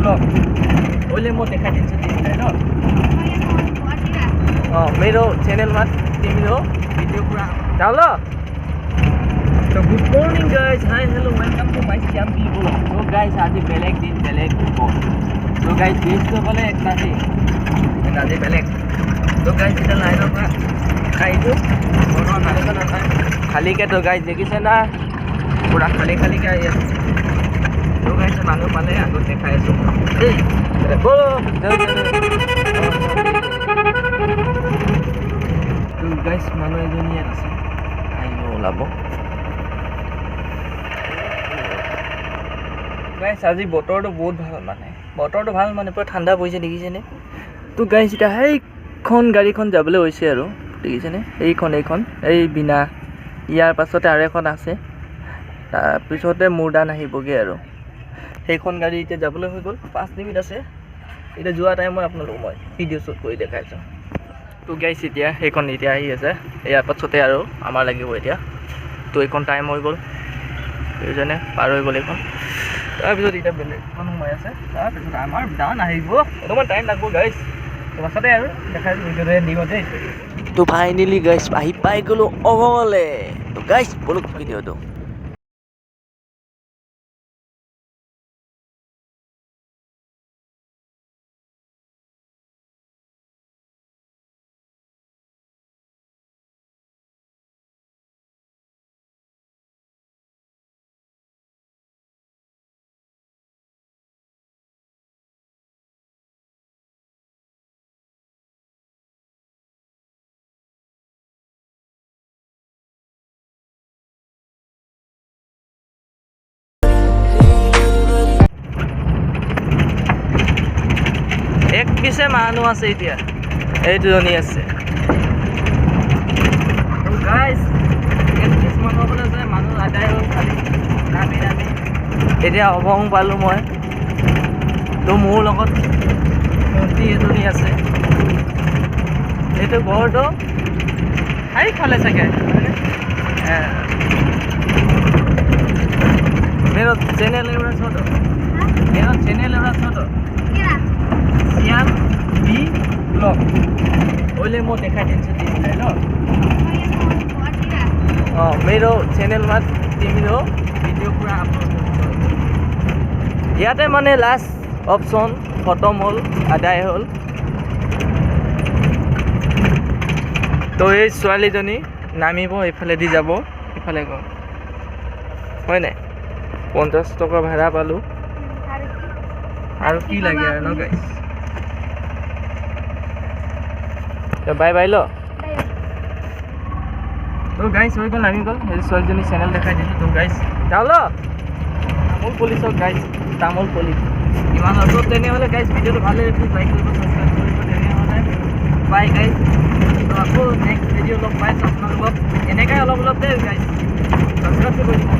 blog ओले म देखाइदिन्छु तिमीलाई ल मेरो च्यानलमा तिम्रो भिडियो पुरा जाऊ ल तो good morning guys hi hello welcome to my च्याम्पी ब्लॉग तो गाइस आज बेलेग दिन बेलेग तो गाइस गेस्टको बोले एकटा आज बेलेग तो गाइस এটা লাইনৰ পৰা খাইছো বনোৱা নালাগে না খালিকে তো গাইস দেখিছে না পুৰা খালি খালিকে আহি আছে তো গাইস মানুহ পালে আগতে খাই আছো এই বলো তো গাইস মানুহ এজনী আছে আহিব ওলাব গাইস আজি বতৰটো বহুত ভাল মানে বতৰটো ভাল মানে পুৰা ঠাণ্ডা পৰিছে দেখিছেনে তো গাইস এটা এইখন গাড়ীখন যাবলৈ হৈছে আৰু দেখিছেনে এইখন এই বিনা ইয়াৰ পাছতে আৰু এখন আছে তাৰ পিছতে মুৰদান আহিবগে আৰু সেইখন গাড়ী এতিয়া যাবলৈ হৈ গ'ল 5 মিনিট আছে এটা যোৱা টাইমত আপোনালোক মই ভিডিঅ' শ্বুট কৰি দেখাইছো তো গাইস এতিয়া সেইখন এতিয়া আহি আছে ইয়াৰ পাছতে আৰু আমাৰ লাগিব এতিয়া তো এইখন টাইম হৈ গ'ল এইজনে পাৰ হৈ গ'ল এইখন তাৰপিছত এতিয়া বেলেগ এখন সোমাই আছে তাৰপিছত আমাৰ ডান আহিব অলপমান টাইম লাগব গাইস তো পাছতে আৰু দেখাই ভিডিঅ'তে দিব দেই তো ফাইনেলি গাইস আহি পাই গ'লো অহলে তো গাইস বলক ভিডিঅ'টো এক পিছে মানুহ আছে এতিয়া এই দুজনী আছে তো গাইস এক পিছ মানুহ বলে যে মানুহ আদায় হ'ল খালি নামি এতিয়া অবং পালোঁ মই তো মোৰ লগত ভণ্টি এজনী আছে এইটো ঘৰটো খালে চাগে मेरो चैनल एउटा छ त मेरो चैनल एउटा छ त श्याम बी ब्लॉग ओले म देखाइदिन्छु तिमीलाई ल मेरो च्यानलमा तिम्रो भिडियो पुरा अपलोड गर्छु ইয়াতে মানে লাस्ट অপশন খতম হ'ল আদায় হ'ল তো এই ছোৱালীজনী নামিব এইফালে দি যাব এইফালে গ'ল হয় নাই 50 টকা ভাড়া পালো আৰু কি লাগে আৰু ন গাইস তো বাই বাই লো তো গাইস হৈ গ'ল নামি গ'ল এই ছোৱালীজনী চেনেল দেখাই দিছো তো গাইস যাও লো তামোল পুলিচক গাইস তামোল পুলিচ ইমান অত তেনেহ'লে গাইস ভিডিঅ'টো ভালে প্লিজ লাইক কৰিব সাবস্ক্ৰাইব কৰিব তেনেহ'লে বাই গাইস তো আকৌ নেক্সট ভিডিঅ' লগ পাইছো আপোনালোকক এনেকৈ অলপ অলপ দেই গাইস সাবস্ক্ৰাইব কৰি দিব